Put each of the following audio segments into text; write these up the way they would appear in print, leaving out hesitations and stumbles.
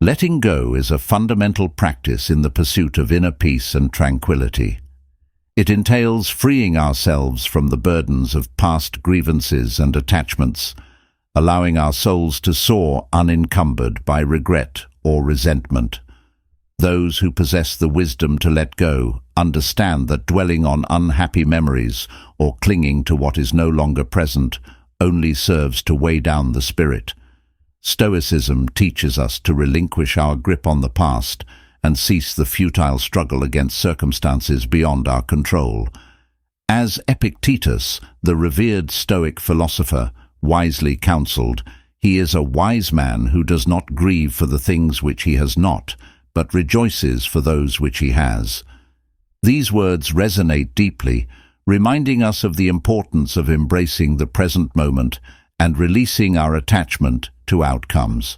Letting go is a fundamental practice in the pursuit of inner peace and tranquility. It entails freeing ourselves from the burdens of past grievances and attachments, allowing our souls to soar unencumbered by regret or resentment. Those who possess the wisdom to let go understand that dwelling on unhappy memories or clinging to what is no longer present only serves to weigh down the spirit. Stoicism teaches us to relinquish our grip on the past and cease the futile struggle against circumstances beyond our control. As Epictetus, the revered Stoic philosopher, wisely counseled, he is a wise man who does not grieve for the things which he has not, but rejoices for those which he has. These words resonate deeply, reminding us of the importance of embracing the present moment and releasing our attachment to outcomes.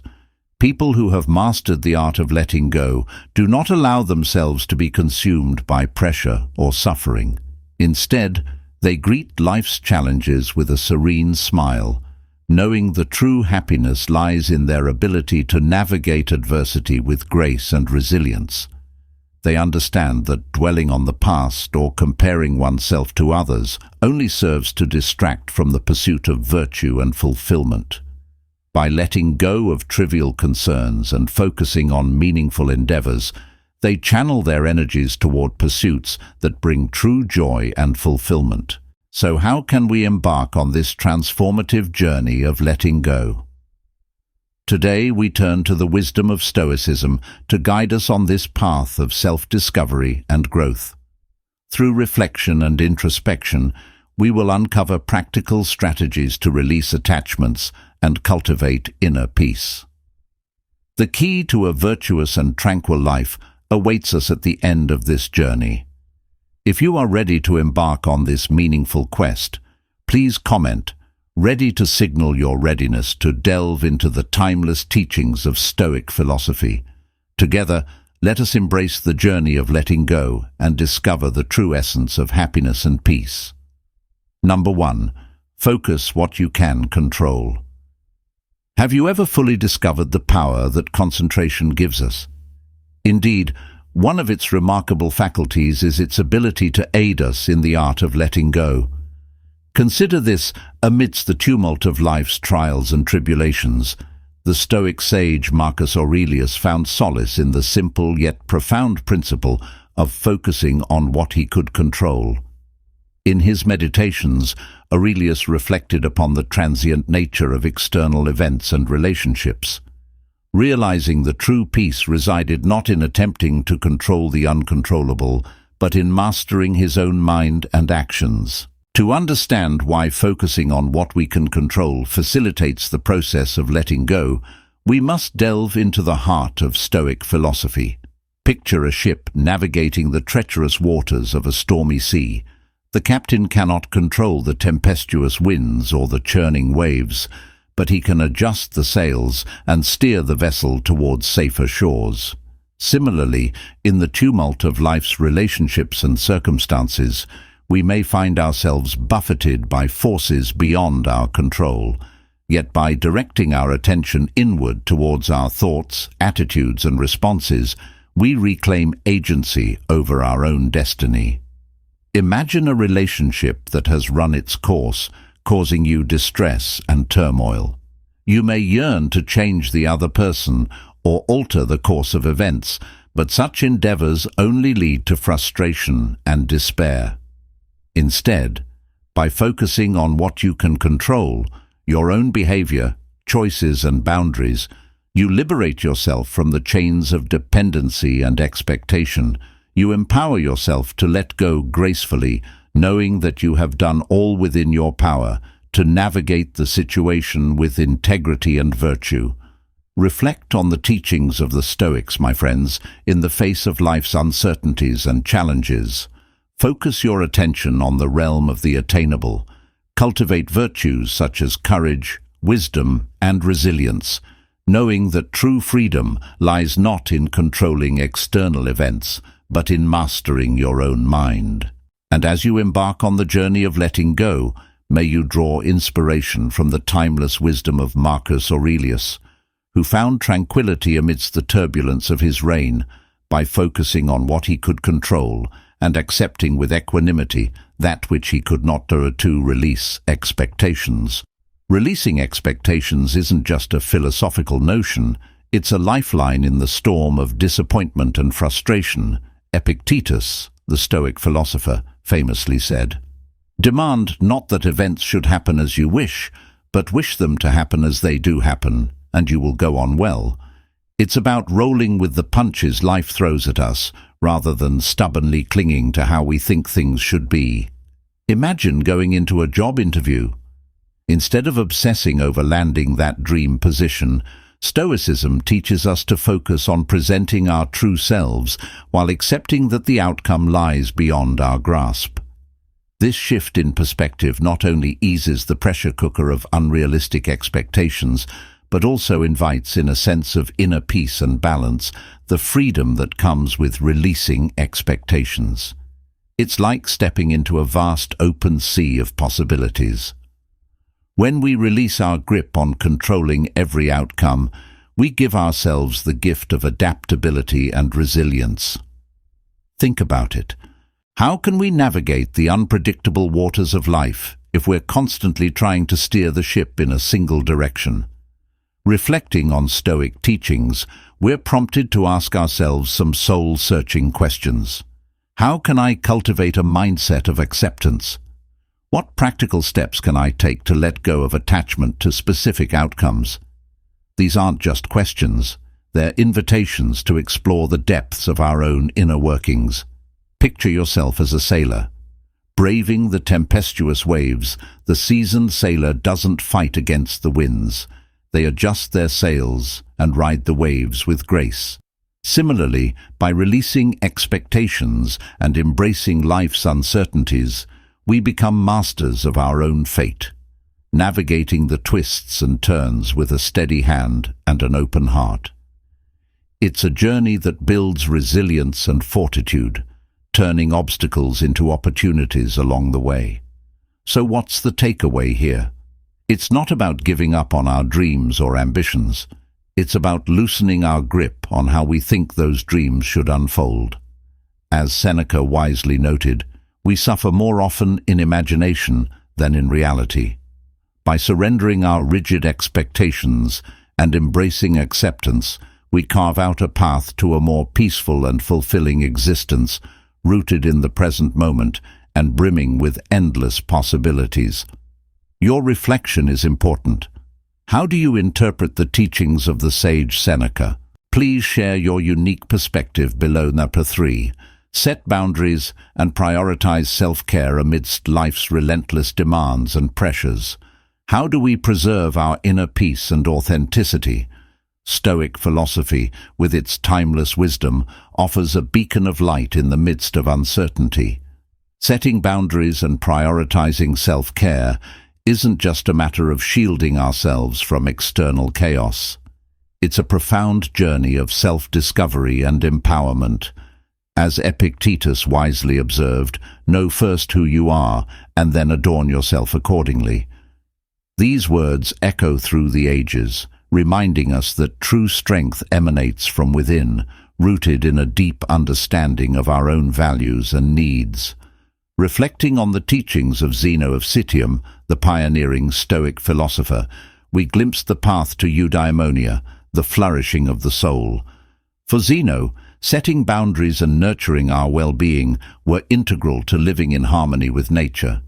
People who have mastered the art of letting go do not allow themselves to be consumed by pressure or suffering. Instead, they greet life's challenges with a serene smile, knowing the true happiness lies in their ability to navigate adversity with grace and resilience. They understand that dwelling on the past or comparing oneself to others only serves to distract from the pursuit of virtue and fulfillment. By letting go of trivial concerns and focusing on meaningful endeavors, they channel their energies toward pursuits that bring true joy and fulfillment. So how can we embark on this transformative journey of letting go? Today we turn to the wisdom of Stoicism to guide us on this path of self-discovery and growth. Through reflection and introspection, we will uncover practical strategies to release attachments and cultivate inner peace. The key to a virtuous and tranquil life awaits us at the end of this journey. If you are ready to embark on this meaningful quest, please comment, ready to signal your readiness to delve into the timeless teachings of Stoic philosophy. Together, let us embrace the journey of letting go and discover the true essence of happiness and peace. Number 1. Focus what you can control. Have you ever fully discovered the power that concentration gives us? Indeed, one of its remarkable faculties is its ability to aid us in the art of letting go. Consider this amidst the tumult of life's trials and tribulations. The Stoic sage Marcus Aurelius found solace in the simple yet profound principle of focusing on what he could control. In his meditations, Aurelius reflected upon the transient nature of external events and relationships. Realizing the true peace resided not in attempting to control the uncontrollable, but in mastering his own mind and actions. To understand why focusing on what we can control facilitates the process of letting go, we must delve into the heart of Stoic philosophy. Picture a ship navigating the treacherous waters of a stormy sea. The captain cannot control the tempestuous winds or the churning waves, but he can adjust the sails and steer the vessel towards safer shores. Similarly, in the tumult of life's relationships and circumstances, we may find ourselves buffeted by forces beyond our control. Yet by directing our attention inward towards our thoughts, attitudes, and responses, we reclaim agency over our own destiny. Imagine a relationship that has run its course, causing you distress and turmoil. You may yearn to change the other person or alter the course of events, but such endeavors only lead to frustration and despair. Instead, by focusing on what you can control, your own behavior, choices, and boundaries, you liberate yourself from the chains of dependency and expectation. You empower yourself to let go gracefully, knowing that you have done all within your power to navigate the situation with integrity and virtue. Reflect on the teachings of the Stoics, my friends, in the face of life's uncertainties and challenges. Focus your attention on the realm of the attainable. Cultivate virtues such as courage, wisdom, and resilience, knowing that true freedom lies not in controlling external events, but in mastering your own mind. And as you embark on the journey of letting go, may you draw inspiration from the timeless wisdom of Marcus Aurelius, who found tranquility amidst the turbulence of his reign by focusing on what he could control and accepting with equanimity that which he could not do to release expectations. Releasing expectations isn't just a philosophical notion, it's a lifeline in the storm of disappointment and frustration. Epictetus, the Stoic philosopher, famously said, "Demand not that events should happen as you wish, but wish them to happen as they do happen, and you will go on well." It's about rolling with the punches life throws at us, rather than stubbornly clinging to how we think things should be. Imagine going into a job interview. Instead of obsessing over landing that dream position, Stoicism teaches us to focus on presenting our true selves while accepting that the outcome lies beyond our grasp. This shift in perspective not only eases the pressure cooker of unrealistic expectations, but also invites in a sense of inner peace and balance, the freedom that comes with releasing expectations. It's like stepping into a vast open sea of possibilities. When we release our grip on controlling every outcome, we give ourselves the gift of adaptability and resilience. Think about it. How can we navigate the unpredictable waters of life if we're constantly trying to steer the ship in a single direction? Reflecting on Stoic teachings, we're prompted to ask ourselves some soul-searching questions. How can I cultivate a mindset of acceptance? What practical steps can I take to let go of attachment to specific outcomes? These aren't just questions, they're invitations to explore the depths of our own inner workings. Picture yourself as a sailor. Braving the tempestuous waves, the seasoned sailor doesn't fight against the winds. They adjust their sails and ride the waves with grace. Similarly, by releasing expectations and embracing life's uncertainties, we become masters of our own fate, navigating the twists and turns with a steady hand and an open heart. It's a journey that builds resilience and fortitude, turning obstacles into opportunities along the way. So what's the takeaway here? It's not about giving up on our dreams or ambitions. It's about loosening our grip on how we think those dreams should unfold. As Seneca wisely noted, we suffer more often in imagination than in reality. By surrendering our rigid expectations and embracing acceptance, we carve out a path to a more peaceful and fulfilling existence, rooted in the present moment and brimming with endless possibilities. Your reflection is important. How do you interpret the teachings of the sage Seneca? Please share your unique perspective below. Number 3. Set boundaries and prioritize self-care amidst life's relentless demands and pressures. How do we preserve our inner peace and authenticity? Stoic philosophy, with its timeless wisdom, offers a beacon of light in the midst of uncertainty. Setting boundaries and prioritizing self-care isn't just a matter of shielding ourselves from external chaos. It's a profound journey of self-discovery and empowerment. As Epictetus wisely observed, know first who you are, and then adorn yourself accordingly. These words echo through the ages, reminding us that true strength emanates from within, rooted in a deep understanding of our own values and needs. Reflecting on the teachings of Zeno of Citium, the pioneering Stoic philosopher, we glimpse the path to eudaimonia, the flourishing of the soul. For Zeno, setting boundaries and nurturing our well-being were integral to living in harmony with nature.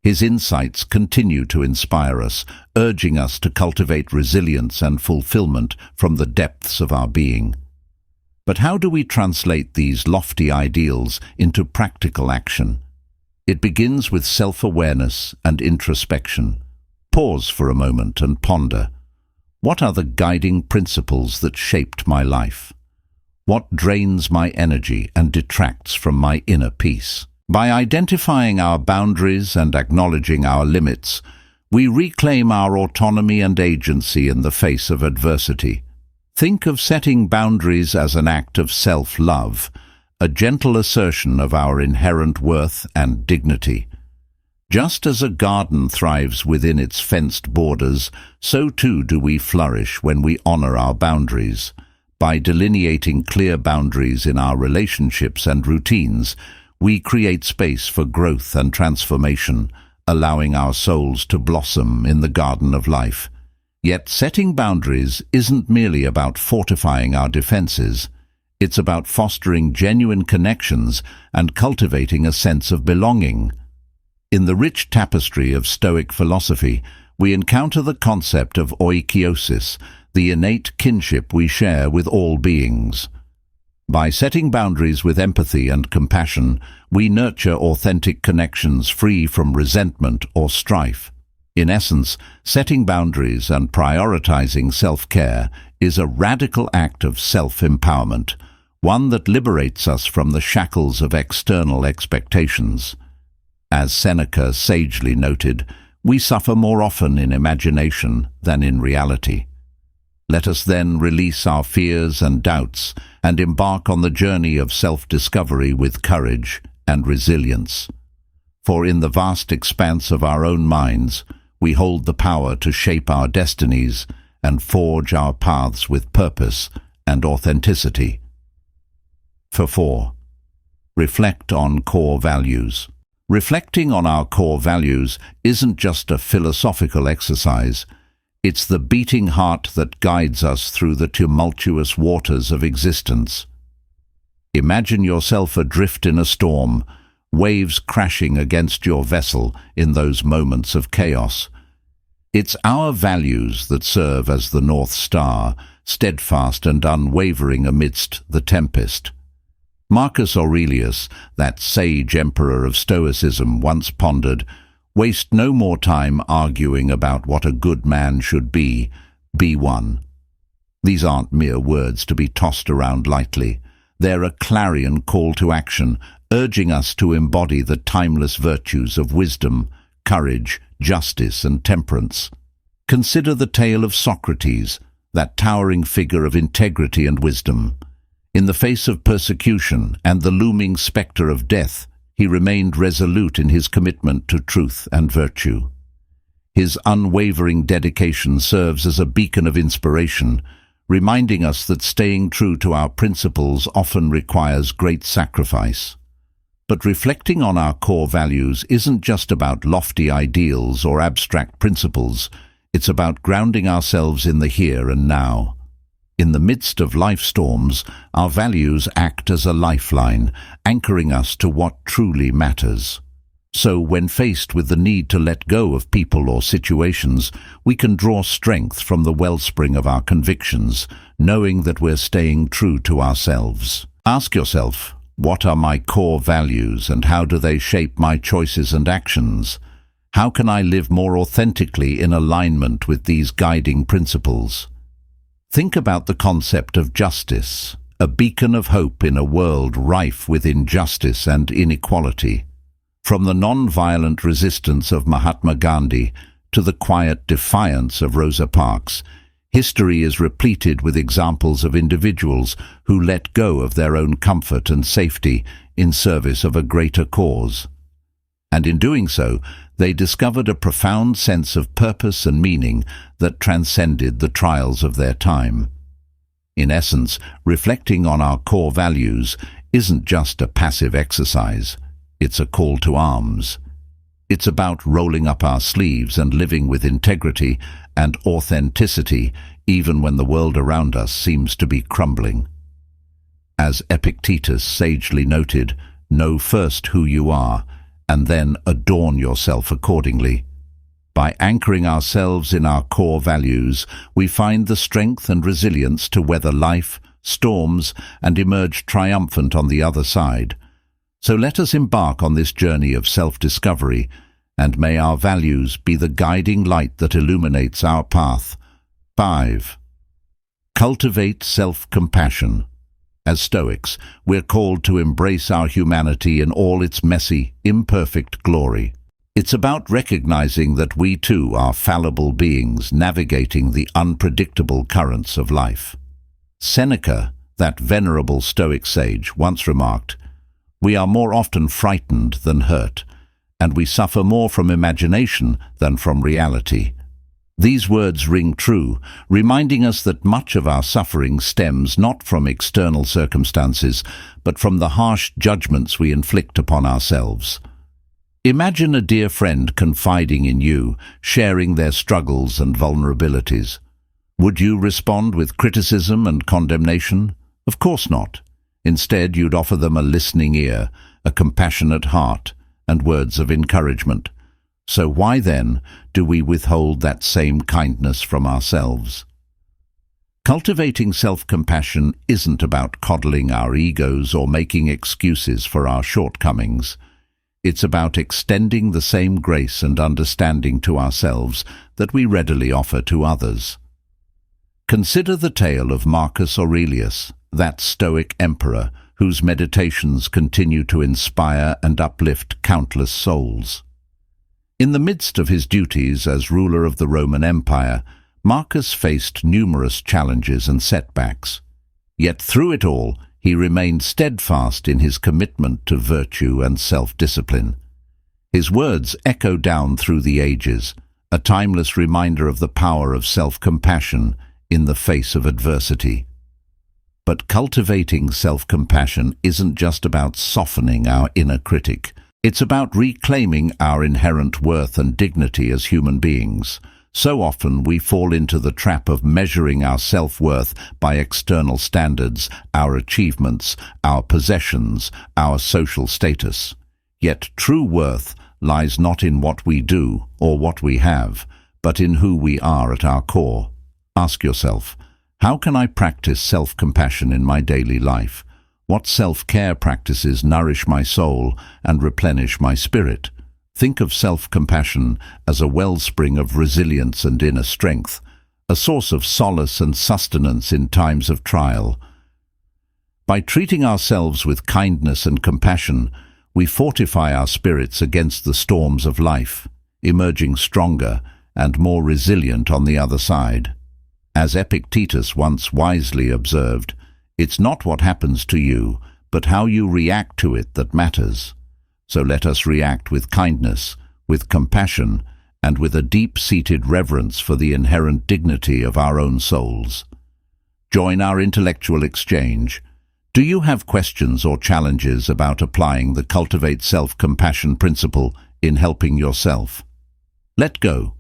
His insights continue to inspire us, urging us to cultivate resilience and fulfillment from the depths of our being. But how do we translate these lofty ideals into practical action? It begins with self-awareness and introspection. Pause for a moment and ponder. What are the guiding principles that shaped my life? What drains my energy and detracts from my inner peace? By identifying our boundaries and acknowledging our limits, we reclaim our autonomy and agency in the face of adversity. Think of setting boundaries as an act of self-love, a gentle assertion of our inherent worth and dignity. Just as a garden thrives within its fenced borders, so too do we flourish when we honor our boundaries. By delineating clear boundaries in our relationships and routines, we create space for growth and transformation, allowing our souls to blossom in the garden of life. Yet setting boundaries isn't merely about fortifying our defenses. It's about fostering genuine connections and cultivating a sense of belonging. In the rich tapestry of Stoic philosophy, we encounter the concept of oikiosis, the innate kinship we share with all beings. By setting boundaries with empathy and compassion, we nurture authentic connections free from resentment or strife. In essence, setting boundaries and prioritizing self-care is a radical act of self-empowerment, one that liberates us from the shackles of external expectations. As Seneca sagely noted, we suffer more often in imagination than in reality. Let us then release our fears and doubts and embark on the journey of self-discovery with courage and resilience. For in the vast expanse of our own minds, we hold the power to shape our destinies and forge our paths with purpose and authenticity. 4. Reflect on core values. Reflecting on our core values isn't just a philosophical exercise. It's the beating heart that guides us through the tumultuous waters of existence. Imagine yourself adrift in a storm, waves crashing against your vessel in those moments of chaos. It's our values that serve as the North Star, steadfast and unwavering amidst the tempest. Marcus Aurelius, that sage emperor of Stoicism, once pondered, "Waste no more time arguing about what a good man should be one." These aren't mere words to be tossed around lightly. They're a clarion call to action, urging us to embody the timeless virtues of wisdom, courage, justice, and temperance. Consider the tale of Socrates, that towering figure of integrity and wisdom. In the face of persecution and the looming spectre of death, he remained resolute in his commitment to truth and virtue. His unwavering dedication serves as a beacon of inspiration, reminding us that staying true to our principles often requires great sacrifice. But reflecting on our core values isn't just about lofty ideals or abstract principles. It's about grounding ourselves in the here and now. In the midst of life storms, our values act as a lifeline, anchoring us to what truly matters. So when faced with the need to let go of people or situations, we can draw strength from the wellspring of our convictions, knowing that we're staying true to ourselves. Ask yourself, what are my core values and how do they shape my choices and actions? How can I live more authentically in alignment with these guiding principles? Think about the concept of justice, a beacon of hope in a world rife with injustice and inequality. From the non-violent resistance of Mahatma Gandhi to the quiet defiance of Rosa Parks, history is repleted with examples of individuals who let go of their own comfort and safety in service of a greater cause. And in doing so, they discovered a profound sense of purpose and meaning that transcended the trials of their time. In essence, reflecting on our core values isn't just a passive exercise, it's a call to arms. It's about rolling up our sleeves and living with integrity and authenticity even when the world around us seems to be crumbling. As Epictetus sagely noted, know first who you are, and then adorn yourself accordingly. By anchoring ourselves in our core values, we find the strength and resilience to weather life, storms, and emerge triumphant on the other side. So let us embark on this journey of self-discovery, and may our values be the guiding light that illuminates our path. 5. Cultivate self-compassion. As Stoics, we're called to embrace our humanity in all its messy, imperfect glory. It's about recognizing that we too are fallible beings navigating the unpredictable currents of life. Seneca, that venerable Stoic sage, once remarked, "We are more often frightened than hurt, and we suffer more from imagination than from reality. These words ring true, reminding us that much of our suffering stems not from external circumstances, but from the harsh judgments we inflict upon ourselves. Imagine a dear friend confiding in you, sharing their struggles and vulnerabilities. Would you respond with criticism and condemnation? Of course not. Instead, you'd offer them a listening ear, a compassionate heart, and words of encouragement. So why then do we withhold that same kindness from ourselves? Cultivating self-compassion isn't about coddling our egos or making excuses for our shortcomings. It's about extending the same grace and understanding to ourselves that we readily offer to others. Consider the tale of Marcus Aurelius, that Stoic emperor whose meditations continue to inspire and uplift countless souls. In the midst of his duties as ruler of the Roman Empire, Marcus faced numerous challenges and setbacks. Yet through it all, he remained steadfast in his commitment to virtue and self-discipline. His words echo down through the ages, a timeless reminder of the power of self-compassion in the face of adversity. But cultivating self-compassion isn't just about softening our inner critic. It's about reclaiming our inherent worth and dignity as human beings. So often we fall into the trap of measuring our self-worth by external standards, our achievements, our possessions, our social status. Yet true worth lies not in what we do or what we have, but in who we are at our core. Ask yourself, how can I practice self-compassion in my daily life? What self-care practices nourish my soul and replenish my spirit? Think of self-compassion as a wellspring of resilience and inner strength, a source of solace and sustenance in times of trial. By treating ourselves with kindness and compassion, we fortify our spirits against the storms of life, emerging stronger and more resilient on the other side. As Epictetus once wisely observed, it's not what happens to you, but how you react to it that matters. So let us react with kindness, with compassion, and with a deep-seated reverence for the inherent dignity of our own souls. Join our intellectual exchange. Do you have questions or challenges about applying the Cultivate Self-Compassion principle in helping yourself? Let go.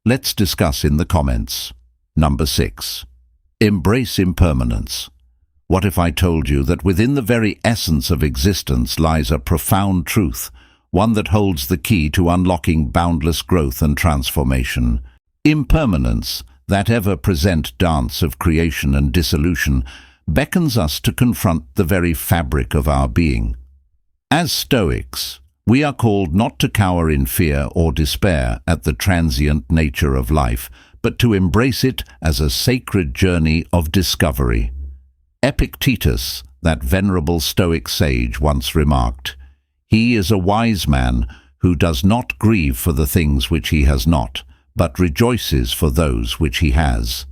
Let's discuss in the comments. Number 6. Embrace impermanence. What if I told you that within the very essence of existence lies a profound truth, one that holds the key to unlocking boundless growth and transformation? Impermanence, that ever-present dance of creation and dissolution, beckons us to confront the very fabric of our being. As Stoics, we are called not to cower in fear or despair at the transient nature of life, but to embrace it as a sacred journey of discovery. Epictetus, that venerable Stoic sage, once remarked, "He is a wise man who does not grieve for the things which he has not, but rejoices for those which he has."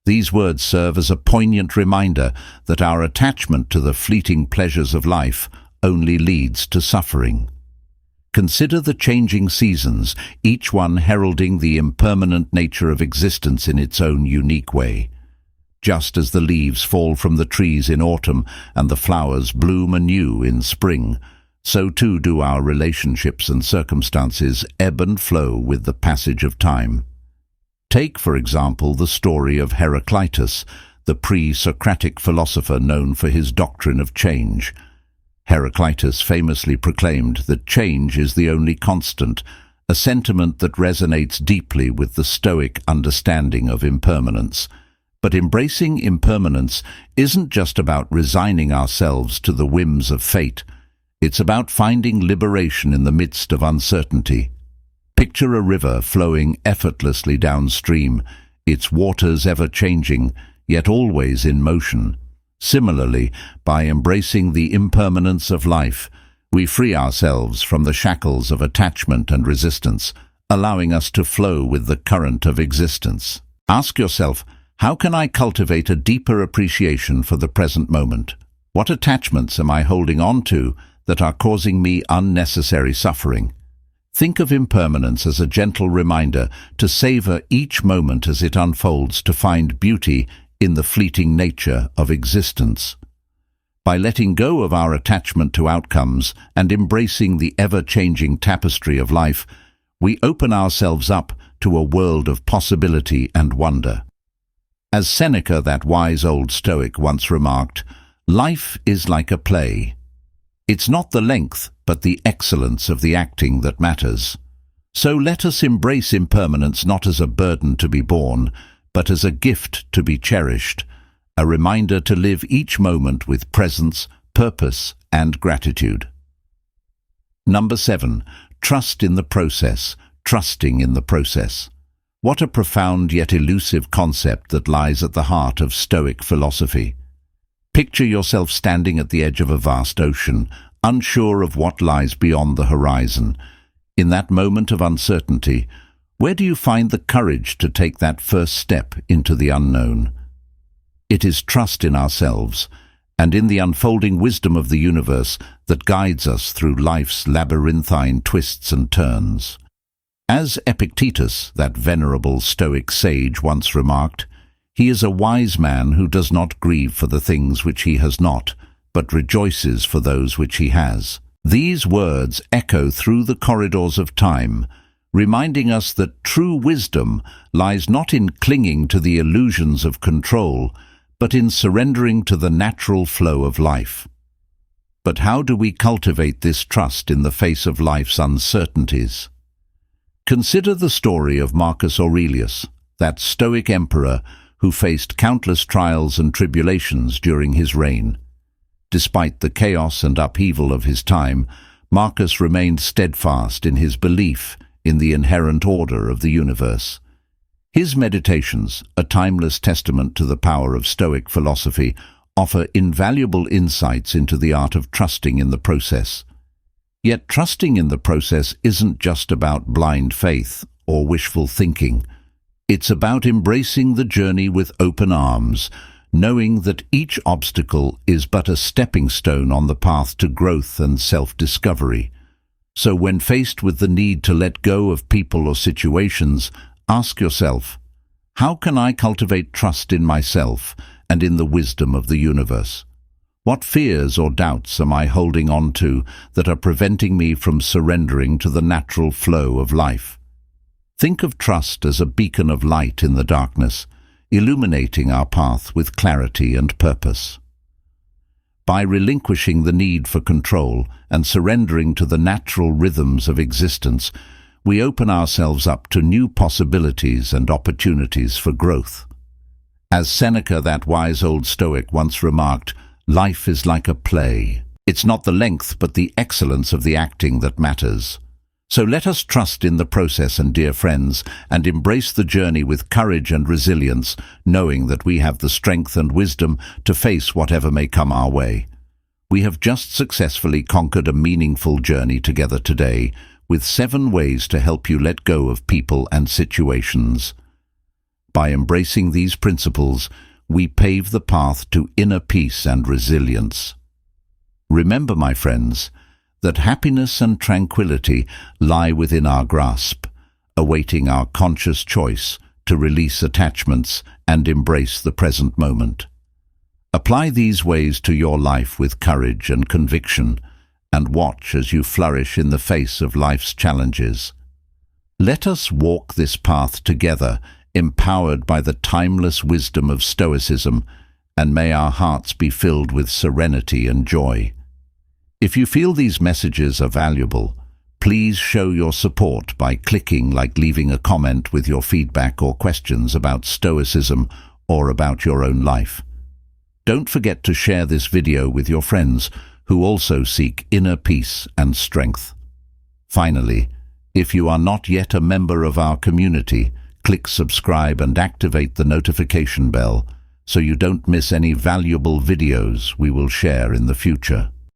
These words serve as a poignant reminder that our attachment to the fleeting pleasures of life only leads to suffering. Consider the changing seasons, each one heralding the impermanent nature of existence in its own unique way. Just as the leaves fall from the trees in autumn and the flowers bloom anew in spring, so too do our relationships and circumstances ebb and flow with the passage of time. Take, for example, the story of Heraclitus, the pre-Socratic philosopher known for his doctrine of change. Heraclitus famously proclaimed that change is the only constant, a sentiment that resonates deeply with the Stoic understanding of impermanence. But embracing impermanence isn't just about resigning ourselves to the whims of fate. It's about finding liberation in the midst of uncertainty. Picture a river flowing effortlessly downstream, its waters ever-changing, yet always in motion. Similarly, by embracing the impermanence of life, we free ourselves from the shackles of attachment and resistance, allowing us to flow with the current of existence. Ask yourself, how can I cultivate a deeper appreciation for the present moment? What attachments am I holding on to that are causing me unnecessary suffering. Think of impermanence as a gentle reminder to savor each moment as it unfolds, to find beauty in the fleeting nature of existence. By letting go of our attachment to outcomes and embracing the ever-changing tapestry of life, we open ourselves up to a world of possibility and wonder. As Seneca, that wise old Stoic, once remarked, "Life is like a play. It's not the length, but the excellence of the acting that matters." So let us embrace impermanence not as a burden to be borne, but as a gift to be cherished, a reminder to live each moment with presence, purpose, and gratitude. Number 7. Trust in the process, trusting in the process. What a profound yet elusive concept that lies at the heart of Stoic philosophy. Picture yourself standing at the edge of a vast ocean, unsure of what lies beyond the horizon. In that moment of uncertainty, where do you find the courage to take that first step into the unknown? It is trust in ourselves and in the unfolding wisdom of the universe that guides us through life's labyrinthine twists and turns. As Epictetus, that venerable Stoic sage, once remarked, "He is a wise man who does not grieve for the things which he has not, but rejoices for those which he has." These words echo through the corridors of time, reminding us that true wisdom lies not in clinging to the illusions of control, but in surrendering to the natural flow of life. But how do we cultivate this trust in the face of life's uncertainties? Consider the story of Marcus Aurelius, that Stoic emperor who faced countless trials and tribulations during his reign. Despite the chaos and upheaval of his time, Marcus remained steadfast in his belief in the inherent order of the universe. His meditations, a timeless testament to the power of Stoic philosophy, offer invaluable insights into the art of trusting in the process. Yet trusting in the process isn't just about blind faith or wishful thinking. It's about embracing the journey with open arms, knowing that each obstacle is but a stepping stone on the path to growth and self-discovery. So when faced with the need to let go of people or situations, ask yourself, how can I cultivate trust in myself and in the wisdom of the universe? What fears or doubts am I holding on to that are preventing me from surrendering to the natural flow of life? Think of trust as a beacon of light in the darkness, illuminating our path with clarity and purpose. By relinquishing the need for control and surrendering to the natural rhythms of existence, we open ourselves up to new possibilities and opportunities for growth. As Seneca, that wise old Stoic, once remarked, "Life is like a play. It's not the length but the excellence of the acting that matters." So let us trust in the process, and dear friends, and embrace the journey with courage and resilience, knowing that we have the strength and wisdom to face whatever may come our way. We have just successfully conquered a meaningful journey together today, with 7 ways to help you let go of people and situations. By embracing these principles, we pave the path to inner peace and resilience. Remember, my friends, that happiness and tranquility lie within our grasp, awaiting our conscious choice to release attachments and embrace the present moment. Apply these ways to your life with courage and conviction, and watch as you flourish in the face of life's challenges. Let us walk this path together, empowered by the timeless wisdom of Stoicism, and may our hearts be filled with serenity and joy. If you feel these messages are valuable, please show your support by clicking like, leaving a comment with your feedback or questions about Stoicism or about your own life. Don't forget to share this video with your friends who also seek inner peace and strength. Finally, if you are not yet a member of our community, click subscribe and activate the notification bell so you don't miss any valuable videos we will share in the future.